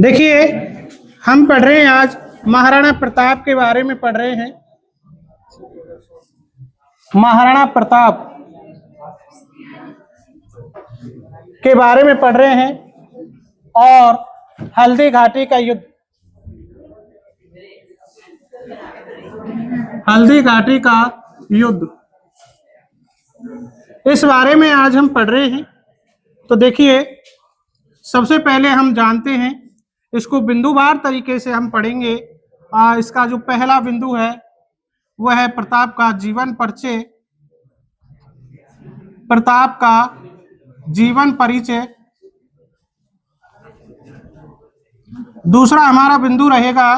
देखिए, हम पढ़ रहे हैं आज महाराणा प्रताप के बारे में पढ़ रहे हैं। महाराणा प्रताप के बारे में पढ़ रहे हैं और हल्दी घाटी का युद्ध, हल्दी घाटी का युद्ध, इस बारे में आज हम पढ़ रहे हैं। तो देखिए, सबसे पहले हम जानते हैं, इसको बिंदुवार तरीके से हम पढ़ेंगे। इसका जो पहला बिंदु है वह है प्रताप का जीवन परिचय, प्रताप का जीवन परिचय। दूसरा हमारा बिंदु रहेगा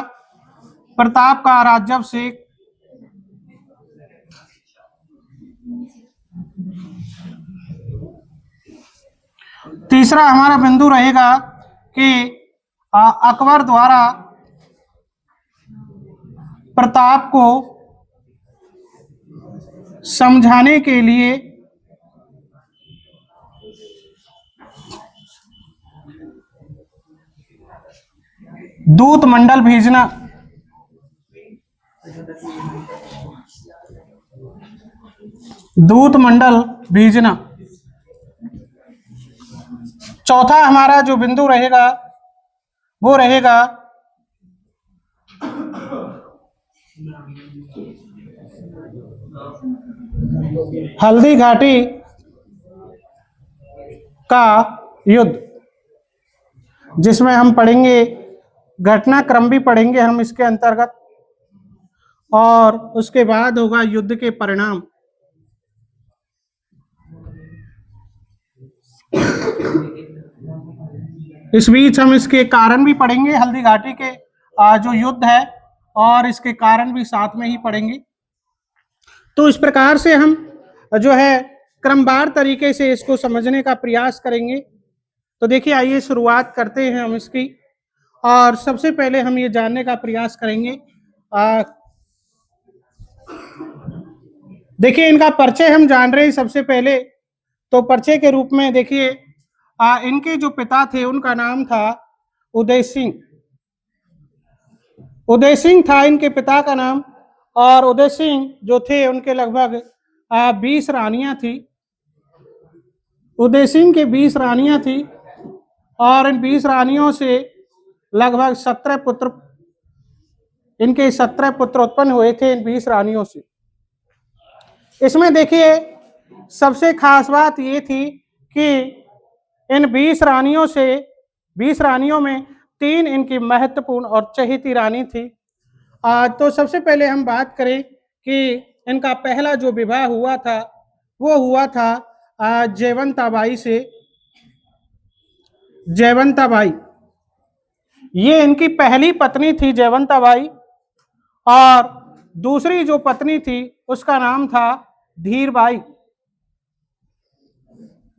प्रताप का राज्याभिषेक। तीसरा हमारा बिंदु रहेगा कि अकबर द्वारा प्रताप को समझाने के लिए दूत मंडल भेजना। दूत मंडल भेजना। चौथा हमारा जो बिंदु रहेगा वो रहेगा हल्दी घाटी का युद्ध, जिसमें हम पढ़ेंगे घटनाक्रम भी पढ़ेंगे हम इसके अंतर्गत, और उसके बाद होगा युद्ध के परिणाम। इस बीच हम इसके कारण भी पढ़ेंगे, हल्दी घाटी के जो युद्ध है, और इसके कारण भी साथ में ही पढ़ेंगे। तो इस प्रकार से हम जो है क्रमवार तरीके से इसको समझने का प्रयास करेंगे। तो देखिए, आइए शुरुआत करते हैं हम इसकी। और सबसे पहले हम ये जानने का प्रयास करेंगे, देखिए इनका परिचय हम जान रहे हैं सबसे पहले। तो परिचय के रूप में देखिए, इनके जो पिता थे उनका नाम था उदय सिंह। उदय सिंह था इनके पिता का नाम, और उदय सिंह जो थे उनके लगभग 20 रानियां थी। उदय सिंह के 20 रानियां थी, और इन 20 रानियों से लगभग 17 पुत्र, इनके 17 पुत्र उत्पन्न हुए थे इन 20 रानियों से। इसमें देखिए सबसे खास बात ये थी कि इन 20 रानियों से, 20 रानियों में 3 इनकी महत्वपूर्ण और चहेती रानी थी। तो सबसे पहले हम बात करें कि इनका पहला जो विवाह हुआ था वो हुआ था जयवंताबाई से। जयवंताबाई, ये इनकी पहली पत्नी थी जयवंताबाई, और दूसरी जो पत्नी थी उसका नाम था धीरबाई।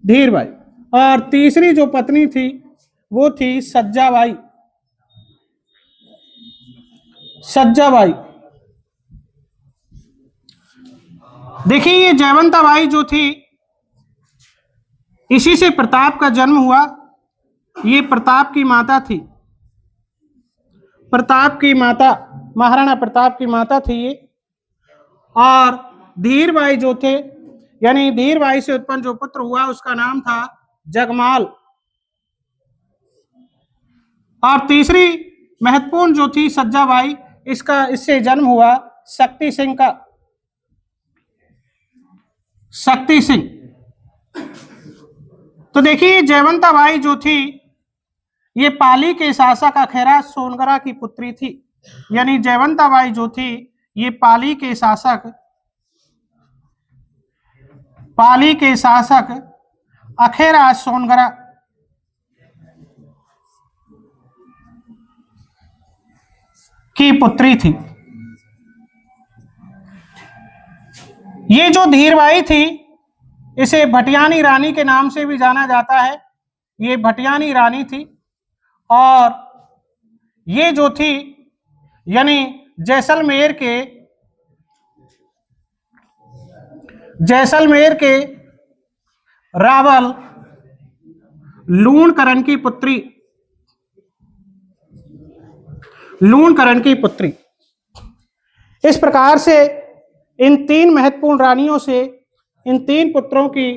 धीरबाई, और तीसरी जो पत्नी थी वो थी सज्जाबाई। सज्जाबाई। देखिए, ये जयवंताबाई जो थी, इसी से प्रताप का जन्म हुआ। ये प्रताप की माता थी। प्रताप की माता, महाराणा प्रताप की माता थी ये। और धीरबाई जो थे, यानी धीरबाई से उत्पन्न जो पुत्र हुआ उसका नाम था जगमाल। और तीसरी महत्वपूर्ण जो थी सज्जाबाई, इससे जन्म हुआ शक्ति सिंह का। शक्ति सिंह। तो देखिए, जयवंताबाई जो थी ये पाली के शासक अखेरा सोनगरा की पुत्री थी। यानी जयवंताबाई जो थी ये पाली के शासक अखेरा सोनगरा की पुत्री थी। ये जो धीरबाई थी इसे भटियानी रानी के नाम से भी जाना जाता है। ये भटियानी रानी थी, और ये जो थी यानी जैसलमेर के रावल लूणकरण की पुत्री, लूणकरण की पुत्री। इस प्रकार से इन तीन महत्वपूर्ण रानियों से इन तीन पुत्रों की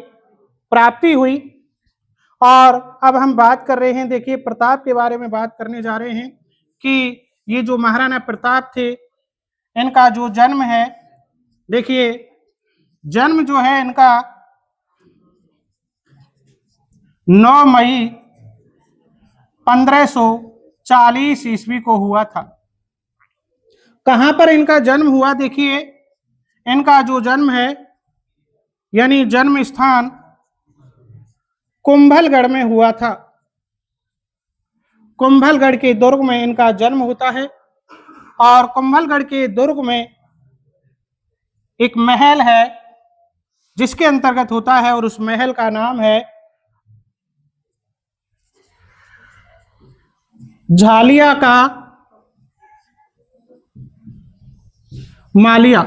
प्राप्ति हुई। और अब हम बात कर रहे हैं, देखिए प्रताप के बारे में बात करने जा रहे हैं कि ये जो महाराणा प्रताप थे, इनका जो जन्म है, देखिए जन्म जो है इनका 9 मई 1540 ईस्वी को हुआ था। कहां पर इनका जन्म हुआ? देखिए इनका जो जन्म है यानी जन्म स्थान कुंभलगढ़ में हुआ था। कुंभलगढ़ के दुर्ग में इनका जन्म होता है। और कुंभलगढ़ के दुर्ग में एक महल है जिसके अंतर्गत होता है, और उस महल का नाम है झालिया का मालिया।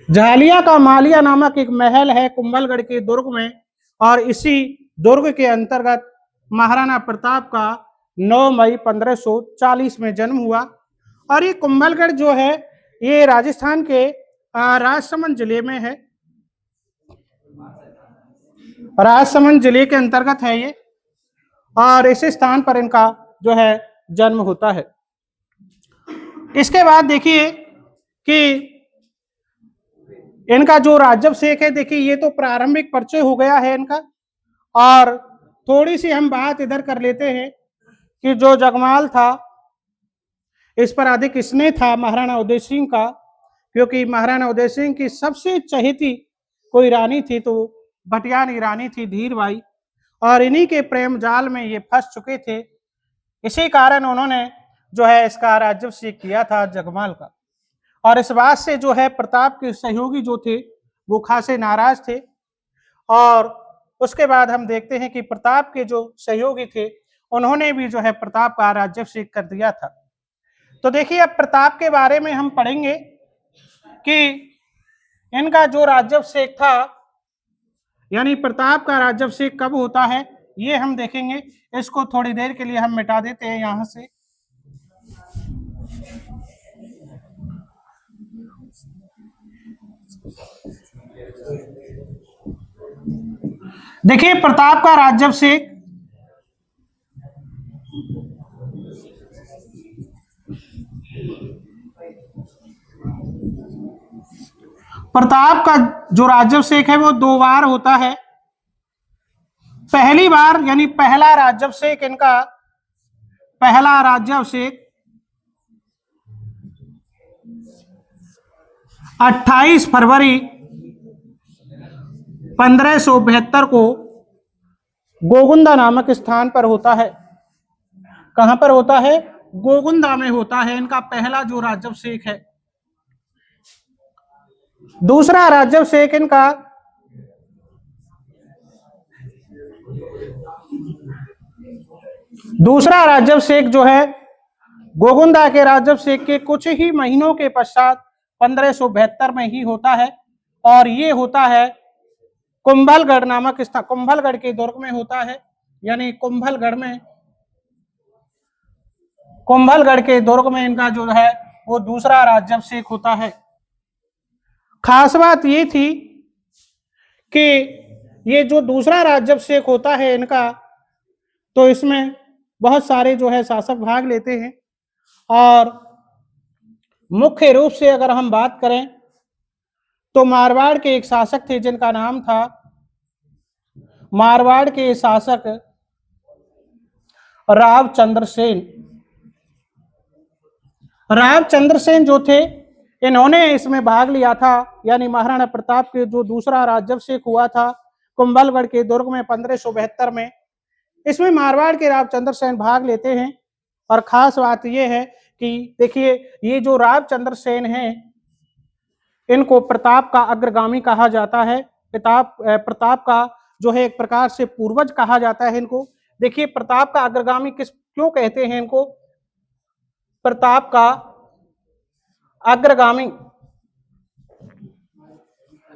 झालिया का मालिया नामक एक महल है कुंभलगढ़ के दुर्ग में, और इसी दुर्ग के अंतर्गत महाराणा प्रताप का 9 मई 1540 में जन्म हुआ। और ये कुंभलगढ़ जो है ये राजस्थान के राजसमंद जिले में है, राजसमंद जिले के अंतर्गत है ये, और इस स्थान पर इनका जो है जन्म होता है। इसके बाद देखिए कि इनका जो राज्याभिषेक है, देखिए ये तो प्रारंभिक परिचय हो गया है इनका। और थोड़ी सी हम बात इधर कर लेते हैं कि जो जगमाल था इस पर अधिक स्नेह था महाराणा उदय सिंह का, क्योंकि महाराणा उदय सिंह की सबसे चहेती कोई रानी थी तो भटियानी रानी थी धीरबाई, और इन्हीं के प्रेम जाल में ये फंस चुके थे। इसी कारण उन्होंने जो है इसका राज्याभिषेक किया था जगमाल का। और इस बात से जो है प्रताप के सहयोगी जो थे वो खासे नाराज थे। और उसके बाद हम देखते हैं कि प्रताप के जो सहयोगी थे उन्होंने भी जो है प्रताप का राज्याभिषेक कर दिया था। तो देखिए अब प्रताप के बारे में हम पढ़ेंगे कि इनका जो राज्याभिषेक था यानी प्रताप का राज्याभिषेक कब होता है ये हम देखेंगे। इसको थोड़ी देर के लिए हम मिटा देते हैं यहां से। देखिए प्रताप का राज्याभिषेक प्रताप का जो राज्याभिषेक है वो 2 बार होता है। पहली बार यानी पहला राज्याभिषेक इनका पहला राज्याभिषेक 28 फरवरी 1572 को गोगुंदा नामक स्थान पर होता है। कहां पर होता है? गोगुंदा में होता है इनका पहला जो राज्याभिषेक है। दूसरा राज्याभिषेक इनका दूसरा राज्याभिषेक जो है गोगुंदा के राज्याभिषेक के कुछ ही महीनों के पश्चात 1572 में ही होता है, और ये होता है कुंभलगढ़ नामक स्थान, कुंभलगढ़ के दुर्ग में होता है। यानी कुंभलगढ़ के दुर्ग में इनका जो है वो दूसरा राज्याभिषेक होता है। खास बात ये थी कि ये जो दूसरा राज्याभिषेक होता है इनका, तो इसमें बहुत सारे जो है शासक भाग लेते हैं। और मुख्य रूप से अगर हम बात करें तो मारवाड़ के एक शासक थे जिनका नाम था, मारवाड़ के शासक रावचंद्र सेन। रावचंद्र सेन जो थे इन्होंने इसमें भाग लिया था। यानी महाराणा प्रताप के जो दूसरा राज्याभिषेक हुआ था कुंभलगढ़ के दुर्ग में 1572 में, इसमें मारवाड़ के रावचंद्र सेन भाग लेते हैं। और खास बात यह है कि देखिए ये जो रावचंद्र सेन हैं इनको प्रताप का अग्रगामी कहा जाता है। प्रताप का जो है एक प्रकार से पूर्वज कहा जाता है इनको। देखिए प्रताप का अग्रगामी क्यों कहते हैं इनको? प्रताप का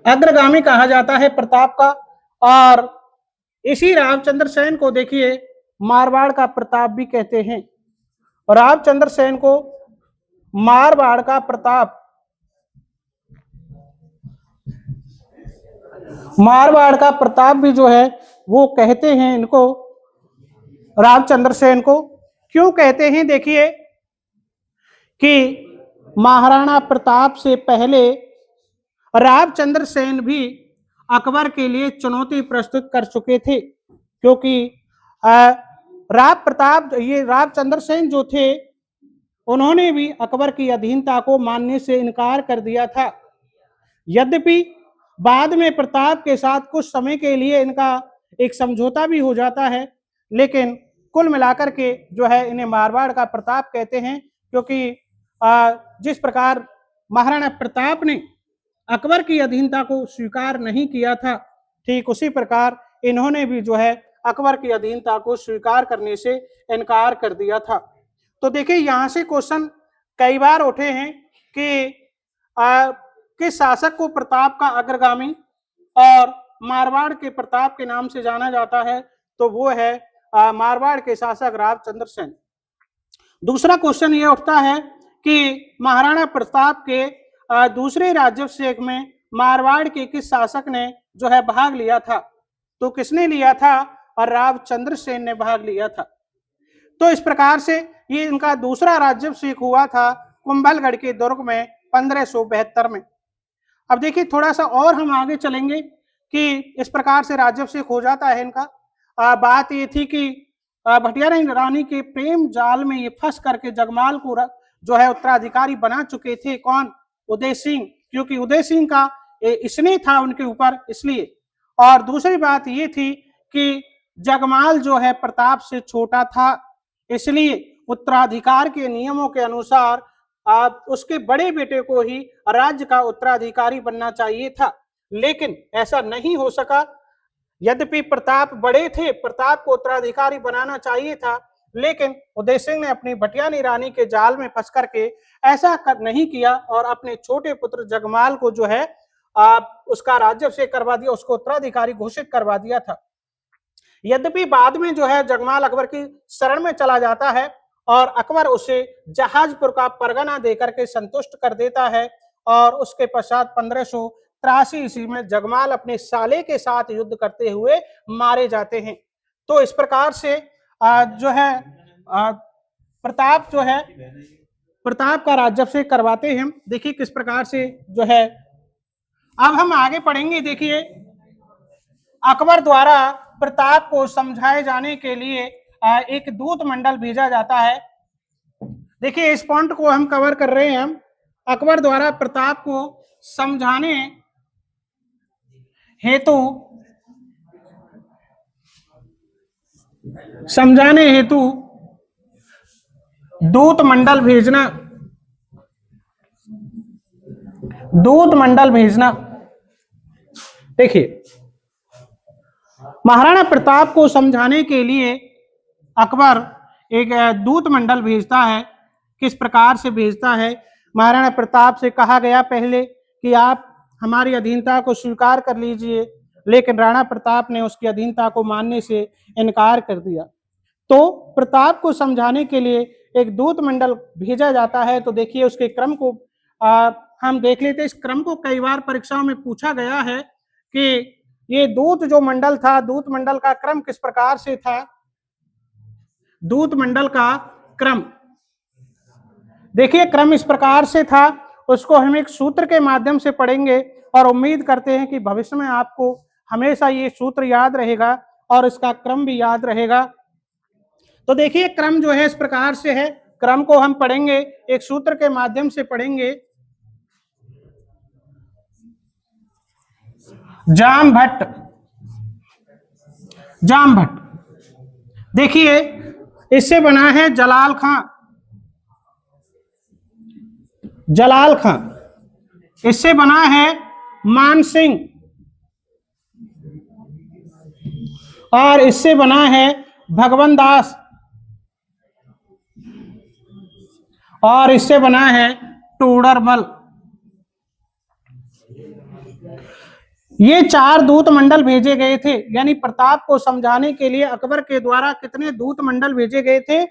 अग्रगामी कहा जाता है प्रताप का। और इसी रामचंद्र सेन को देखिए मारवाड़ का प्रताप भी कहते हैं। रामचंद्र सेन को मारवाड़ का प्रताप, मारवाड़ का प्रताप भी जो है वो कहते हैं इनको, रामचंद्र सेन को। क्यों कहते हैं? देखिए कि महाराणा प्रताप से पहले रामचंद्र सेन भी अकबर के लिए चुनौती प्रस्तुत कर चुके थे, क्योंकि रामचंद्र सेन जो थे उन्होंने भी अकबर की अधीनता को मानने से इनकार कर दिया था। यद्यपि बाद में प्रताप के साथ कुछ समय के लिए इनका एक समझौता भी हो जाता है, लेकिन कुल मिलाकर के जो है इन्हें मारवाड़ का प्रताप कहते हैं, क्योंकि जिस प्रकार महाराणा प्रताप ने अकबर की अधीनता को स्वीकार नहीं किया था, ठीक उसी प्रकार इन्होंने भी जो है अकबर की अधीनता को स्वीकार करने से इनकार कर दिया था। तो देखिए यहां से क्वेश्चन कई बार उठे हैं कि किस शासक को प्रताप का अग्रगामी और मारवाड़ के प्रताप के नाम से जाना जाता है, तो वो है मारवाड़ के शासक रामचंद्र सेन। दूसरा क्वेश्चन ये उठता है कि महाराणा प्रताप के दूसरे राज्याभिषेक में मारवाड़ के किस शासक ने जो है भाग लिया था? तो किसने लिया था? और रामचंद्र सेन ने भाग लिया था। तो इस प्रकार से ये इनका दूसरा राज्याभिषेक हुआ था कुंभलगढ़ के दुर्ग में 1572 में। अब देखिए थोड़ा सा और हम आगे चलेंगे कि इस प्रकार से राज्याभिषेक हो जाता है इनका। बात ये थी कि भटिया रानी के प्रेम जाल में ये फंस करके जगमाल को जो है उत्तराधिकारी बना चुके थे। कौन? उदय सिंह, क्योंकि उदय सिंह का स्नेह था उनके ऊपर, इसलिए। और दूसरी बात ये थी कि जगमाल जो है प्रताप से छोटा था, इसलिए उत्तराधिकार के नियमों के अनुसार उसके बड़े बेटे को ही राज्य का उत्तराधिकारी बनना चाहिए था, लेकिन ऐसा नहीं हो सका। यद्यपि प्रताप बड़े थे, प्रताप को उत्तराधिकारी बनाना चाहिए था, लेकिन उदय सिंह ने अपनी भटियानी रानी के जाल में फंस करके ऐसा नहीं किया और अपने छोटे पुत्र जगमाल को जो है उसका राज्याभिषेक करवा दिया, उसको उत्तराधिकारी घोषित करवा दिया था। यद्यपि बाद में जो है जगमाल अकबर की शरण में चला जाता है और अकबर उसे जहाजपुर का परगना देकर के संतुष्ट कर देता है, और उसके पश्चात 1583 ईस्वी में जगमाल अपने साले के साथ युद्ध करते हुए मारे जाते हैं। तो इस प्रकार से जो है प्रताप जो है प्रताप का राज्याभिषेक करवाते हैं। देखिए किस प्रकार से जो है। अब हम आगे पढ़ेंगे। देखिए अकबर द्वारा प्रताप को समझाए जाने के लिए एक दूत मंडल भेजा जाता है। देखिए इस पॉइंट को हम कवर कर रहे हैं। अकबर द्वारा प्रताप को समझाने हेतु दूत मंडल भेजना। देखिए महाराणा प्रताप को समझाने के लिए अकबर एक दूत मंडल भेजता है। किस प्रकार से भेजता है? महाराणा प्रताप से कहा गया पहले कि आप हमारी अधीनता को स्वीकार कर लीजिए, लेकिन राणा प्रताप ने उसकी अधीनता को मानने से इनकार कर दिया। तो प्रताप को समझाने के लिए एक दूत मंडल भेजा जाता है। तो देखिए उसके क्रम को हम देख लेते हैं। इस क्रम को कई बार परीक्षाओं में पूछा गया है कि ये दूत जो मंडल था, दूत मंडल का क्रम किस प्रकार से था। दूत मंडल का क्रम देखिए, क्रम इस प्रकार से था। उसको हम एक सूत्र के माध्यम से पढ़ेंगे और उम्मीद करते हैं कि भविष्य में आपको हमेशा ये सूत्र याद रहेगा और इसका क्रम भी याद रहेगा। तो देखिए क्रम जो है इस प्रकार से है। क्रम को हम पढ़ेंगे, एक सूत्र के माध्यम से पढ़ेंगे। जामभट्ट। देखिए इससे बना है जलाल खां। इससे बना है मान सिंह, और इससे बना है भगवन दास, और इससे बना है टोडरमल। ये 4 दूत मंडल भेजे गए थे, यानी प्रताप को समझाने के लिए अकबर के द्वारा कितने दूत मंडल भेजे गए थे?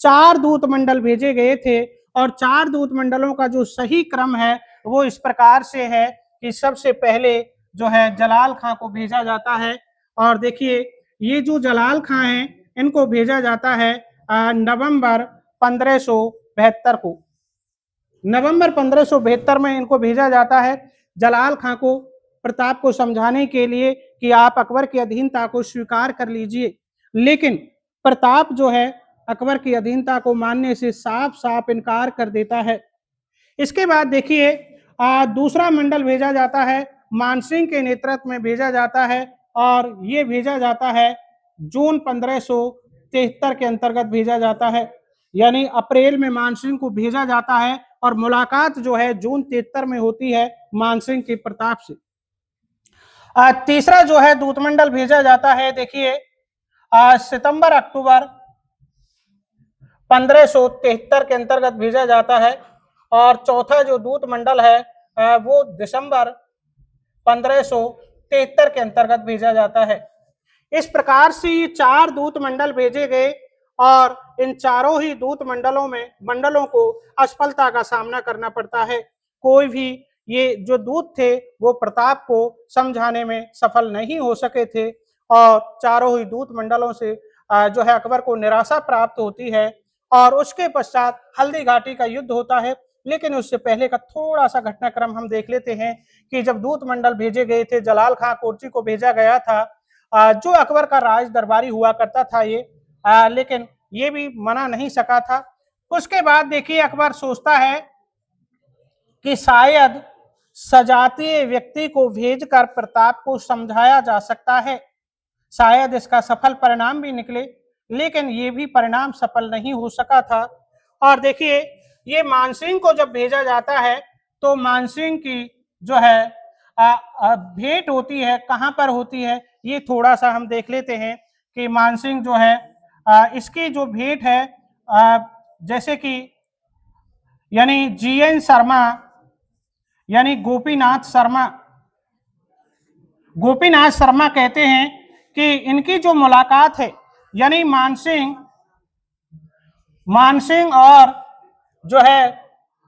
4 दूत मंडल भेजे गए थे। और 4 दूत मंडलों का जो सही क्रम है वो इस प्रकार से है कि सबसे पहले जो है जलाल खां को भेजा जाता है। और देखिए ये जो जलाल खां हैं इनको भेजा जाता है नवंबर 1572 को। नवंबर 1572 में इनको भेजा जाता है जलाल खां को प्रताप को समझाने के लिए कि आप अकबर की अधीनता को स्वीकार कर लीजिए। लेकिन प्रताप जो है अकबर की अधीनता को मानने से साफ साफ इनकार कर देता है। इसके बाद देखिए दूसरा मंडल भेजा जाता है, मानसिंह के नेतृत्व में भेजा जाता है और ये भेजा जाता है जून 1573 के अंतर्गत भेजा जाता है। यानी अप्रैल में मानसिंह को भेजा जाता है और मुलाकात जो है जून 73 में होती है मानसिंह के प्रताप से। तीसरा जो है दूतमंडल भेजा जाता है, देखिए सितंबर अक्टूबर 1573 के अंतर्गत भेजा जाता है। और चौथा जो दूत मंडल है वो दिसंबर 1573 के अंतर्गत भेजा जाता है। इस प्रकार से ये 4 दूत मंडल भेजे गए और इन चारों ही दूत मंडलों को असफलता का सामना करना पड़ता है। कोई भी ये जो दूत थे वो प्रताप को समझाने में सफल नहीं हो सके थे और चारों ही दूत मंडलों से जो है अकबर को निराशा प्राप्त होती है। और उसके पश्चात हल्दी घाटी का युद्ध होता है। लेकिन उससे पहले का थोड़ा सा घटनाक्रम हम देख लेते हैं कि जब दूत मंडल भेजे गए थे, जलाल खां कोर्ची को भेजा गया था, जो अकबर का राज दरबारी हुआ करता था ये, लेकिन ये भी मना नहीं सका था। उसके बाद देखिए अकबर सोचता है कि शायद सजातीय व्यक्ति को भेजकर प्रताप को समझाया जा सकता है, शायद इसका सफल परिणाम भी निकले। लेकिन ये भी परिणाम सफल नहीं हो सका था। और देखिए ये मानसिंह को जब भेजा जाता है तो मानसिंह की जो है भेंट होती है, कहां पर होती है ये थोड़ा सा हम देख लेते हैं कि मानसिंह जो है इसकी जो भेंट है जैसे कि यानी जीएन शर्मा यानी गोपीनाथ शर्मा कहते हैं कि इनकी जो मुलाकात है यानी मानसिंह और जो है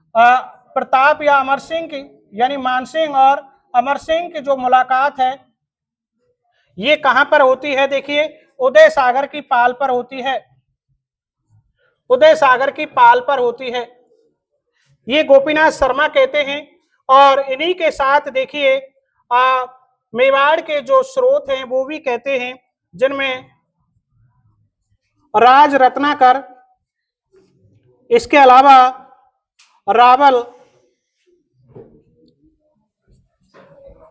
प्रताप या अमर सिंह की, यानी मानसिंह और अमर सिंह की जो मुलाकात है ये कहां पर होती है? देखिए उदय सागर की पाल पर होती है, उदय सागर की पाल पर होती है, ये गोपीनाथ शर्मा कहते हैं। और इन्हीं के साथ देखिए मेवाड़ के जो स्रोत हैं वो भी कहते हैं, जिनमें राज रत्नाकर, इसके अलावा रावल,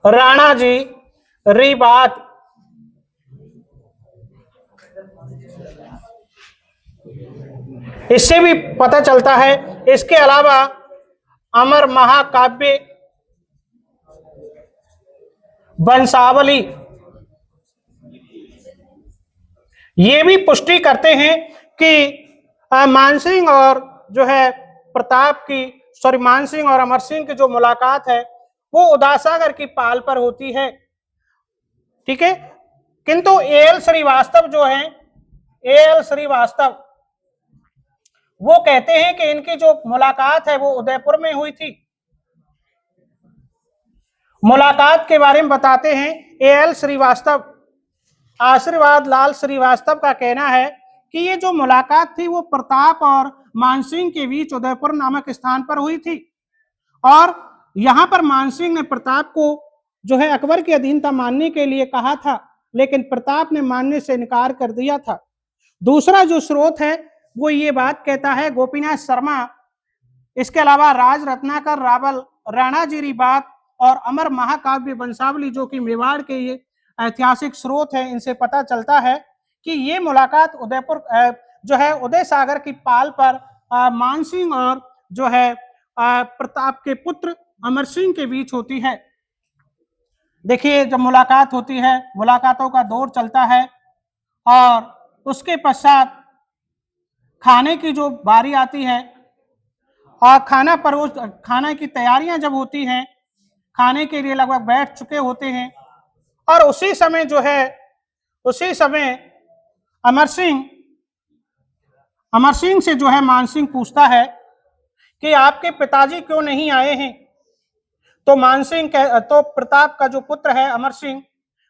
राणा जी, रीबात, इससे भी पता चलता है। इसके अलावा अमर महाकाव्य, वंशावली, ये भी पुष्टि करते हैं कि मानसिंह और जो है मानसिंह और अमर सिंह की जो मुलाकात है वो उदयसागर की पाल पर होती है। ठीक है, किंतु एएल श्रीवास्तव जो है, एएल श्रीवास्तव वो कहते हैं कि इनकी जो मुलाकात है वो उदयपुर में हुई थी। मुलाकात के बारे में बताते हैं एएल श्रीवास्तव, आशीर्वाद लाल श्रीवास्तव का कहना है कि ये जो मुलाकात थी वो प्रताप और मानसिंह के बीच उदयपुर नामक स्थान पर हुई थी। और यहां पर मानसिंह ने प्रताप को जो है अकबर की अधीनता मानने के लिए कहा था, लेकिन प्रताप ने मानने से इनकार कर दिया था। दूसरा जो स्रोत है वो ये बात कहता है, गोपीनाथ शर्मा, इसके अलावा राज रत्नाकर, रावल, राणा जी रीबात और अमर महाकाव्य वंशावली जो कि मेवाड़ के ये ऐतिहासिक स्रोत है, इनसे पता चलता है कि ये मुलाकात उदयपुर जो है उदय सागर की पाल पर मानसिंह और जो है प्रताप के पुत्र अमर सिंह के बीच होती है। देखिए जब मुलाकात होती है, मुलाकातों का दौर चलता है और उसके पश्चात खाने की जो बारी आती है और खाना की तैयारियां जब होती हैं, खाने के लिए लगभग बैठ चुके होते हैं, और उसी समय जो है, उसी समय अमर सिंह से जो है मानसिंह पूछता है कि आपके पिताजी क्यों नहीं आए हैं। तो मानसिंह तो प्रताप का जो पुत्र है अमर सिंह,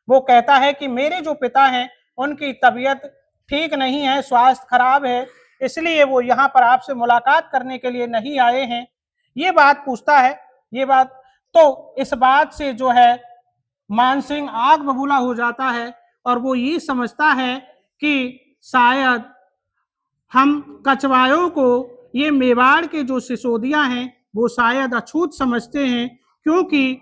वो कहता है कि मेरे जो पिता हैं उनकी तबीयत ठीक नहीं है, स्वास्थ्य खराब है, इसलिए वो यहाँ पर आपसे मुलाकात करने के लिए नहीं आए हैं। ये बात पूछता है, ये बात, तो इस बात से जो है मानसिंह आग बबूला हो जाता है और वो ये समझता है कि शायद हम कछवायों को, ये मेवाड़ के जो सिसोदिया हैं वो शायद अछूत समझते हैं, क्योंकि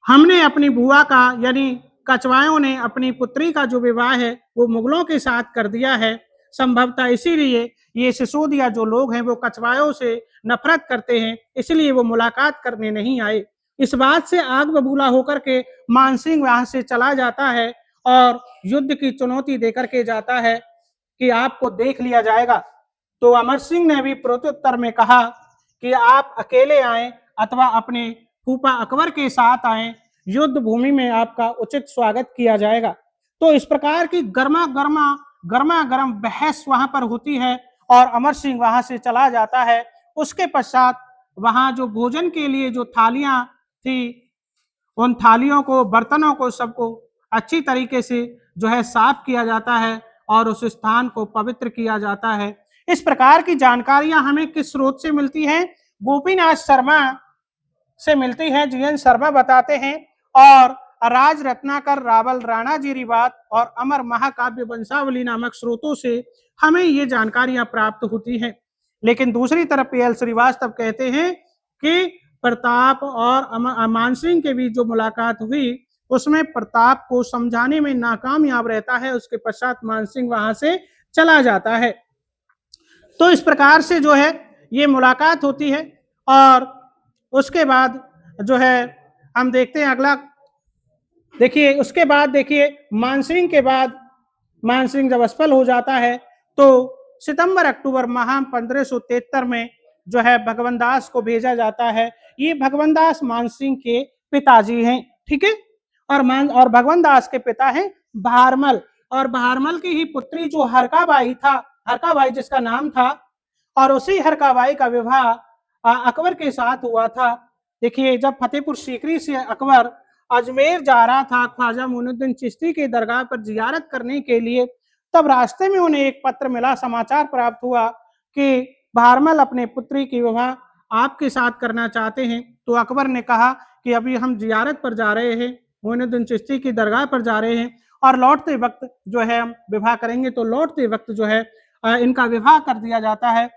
हमने अपनी बुआ का, यानी कछवायों ने अपनी पुत्री का जो विवाह है वो मुगलों के साथ कर दिया है। संभवतः इसीलिए ये सिसोदिया जो लोग हैं वो कछवायों से नफरत करते हैं, इसलिए वो मुलाकात करने नहीं आए। इस बात से आग बबूला होकर के मानसिंह वहां से चला जाता है और युद्ध की चुनौती देकर के जाता है कि आपको देख लिया जाएगा। तो अमर सिंह ने भी प्रत्युत्तर में कहा कि आप अकेले आए अथवा अपने फूफा अकबर के साथ आए, युद्ध भूमि में आपका उचित स्वागत किया जाएगा। तो इस प्रकार की गर्मा गर्म बहस वहां पर होती है और अमर सिंह वहां से चला जाता है। उसके पश्चात वहां जो भोजन के लिए जो थालियां थी, उन थालियों को, बर्तनों को, सबको अच्छी तरीके से जो है साफ किया जाता है और उस स्थान को पवित्र किया जाता है। इस प्रकार की जानकारियां हमें किस स्रोत से मिलती हैं? गोपीनाथ शर्मा से मिलती है। जीएन शर्मा बताते हैं और राज रत्नाकर, रावल, राणा जी रिवात और अमर महाकाव्य वंशावली नामक स्रोतों से हमें ये जानकारियां प्राप्त होती हैं। लेकिन दूसरी तरफ पीएल श्रीवास्तव कहते हैं कि प्रताप और मानसिंह के बीच जो मुलाकात हुई उसमें प्रताप को समझाने में नाकामयाब रहता है। उसके पश्चात मानसिंह वहां से चला जाता है। तो इस प्रकार से जो है ये मुलाकात होती है और उसके बाद जो है हम देखते हैं अगला। देखिए उसके बाद देखिए मानसिंह के बाद, मानसिंह जब असफल हो जाता है तो सितंबर अक्टूबर माह 1573 में जो है भगवान दास को भेजा जाता है। ये भगवान दास मानसिंह के पिताजी हैं, ठीक है। और भगवान दास के पिता हैं भारमल, और भारमल की ही पुत्री जो हरकाबाई था, हरकाबाई जिसका नाम था, और उसी हरकाबाई का विवाह अकबर के साथ हुआ था। देखिए जब फतेहपुर सीकरी से अकबर अजमेर जा रहा था ख्वाजा मोइनुद्दीन चिश्ती की दरगाह पर जियारत करने के लिए, तब रास्ते में उन्हें एक पत्र मिला, समाचार प्राप्त हुआ कि भारमल अपने पुत्री की विवाह आपके साथ करना चाहते हैं। तो अकबर ने कहा कि अभी हम जियारत पर जा रहे हैं, मोइनुद्दीन चिश्ती की दरगाह पर जा रहे हैं और लौटते वक्त जो है हम विवाह करेंगे। तो लौटते वक्त जो है इनका विवाह कर दिया जाता है।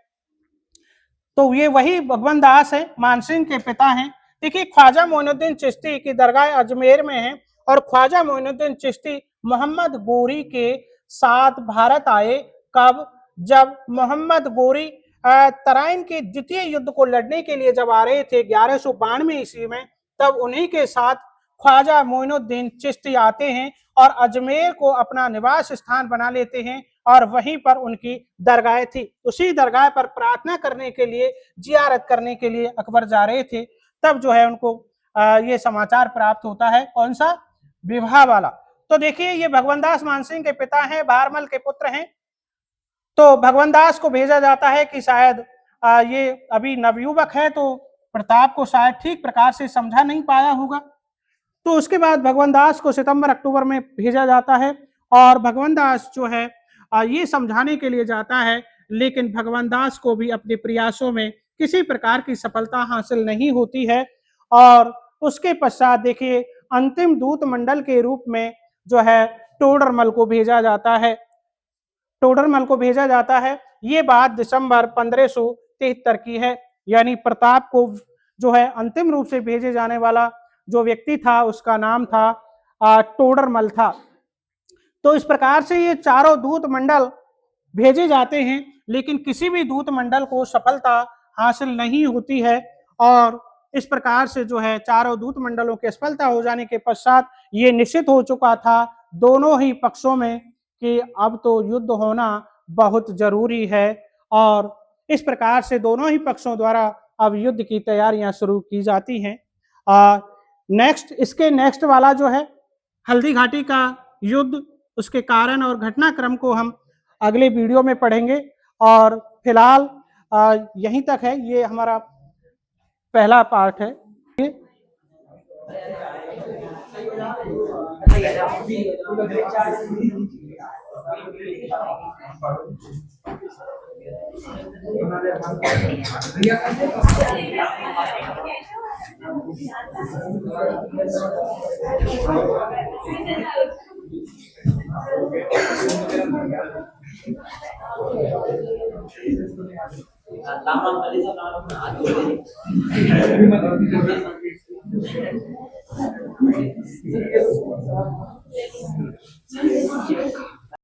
तो ये वही भगवान दास है, मानसिंह के पिता हैं। देखिए ख्वाजा मोइनुद्दीन चिश्ती की दरगाह अजमेर में है और ख्वाजा मोइनुद्दीन चिश्ती मोहम्मद गोरी के साथ भारत आए। कब? जब मोहम्मद गोरी तराइन के द्वितीय युद्ध को लड़ने के लिए जब आ रहे थे 1192 ईस्वी में, तब उन्हीं के साथ ख्वाजा मोइनुद्दीन चिश्ती आते हैं और अजमेर को अपना निवास स्थान बना लेते हैं और वहीं पर उनकी दरगाह थी। उसी दरगाह पर प्रार्थना करने के लिए, जियारत करने के लिए अकबर जा रहे थे। तब जो है उनको ये समाचार प्राप्त होता है, कौन सा? विवाह वाला। तो देखिए ये भगवान दास मानसिंह के पिता हैं, भारमल के पुत्र हैं। तो भगवान दास को भेजा जाता है कि शायद ये अभी नवयुवक है तो प्रताप को शायद ठीक प्रकार से समझा नहीं पाया होगा। तो उसके बाद भगवान दास को सितंबर अक्टूबर में भेजा जाता है और भगवान दास जो है ये समझाने के लिए जाता है, लेकिन भगवान दास को भी अपने प्रयासों में किसी प्रकार की सफलता हासिल नहीं होती है। और उसके पश्चात देखिए अंतिम दूत मंडल के रूप में जो है टोडरमल को भेजा जाता है, टोडरमल को भेजा जाता है। ये बात दिसंबर 1573 की है, यानी प्रताप को जो है अंतिम रूप से भेजे जाने वाला जो व्यक्ति था उसका नाम था टोडरमल था। तो इस प्रकार से ये चारों दूत मंडल भेजे जाते हैं, लेकिन किसी भी दूत मंडल को सफलता हासिल नहीं होती है। और इस प्रकार से जो है चारों दूत मंडलों के सफलता हो जाने के पश्चात ये निश्चित हो चुका था दोनों ही पक्षों में कि अब तो युद्ध होना बहुत जरूरी है, और इस प्रकार से दोनों ही पक्षों द्वारा अब युद्ध की तैयारियां शुरू की जाती हैं। नेक्स्ट, इसके नेक्स्ट वाला जो है हल्दी घाटी का युद्ध, उसके कारण और घटनाक्रम को हम अगले वीडियो में पढ़ेंगे। और फिलहाल यहीं तक है, ये हमारा पहला पार्ट है।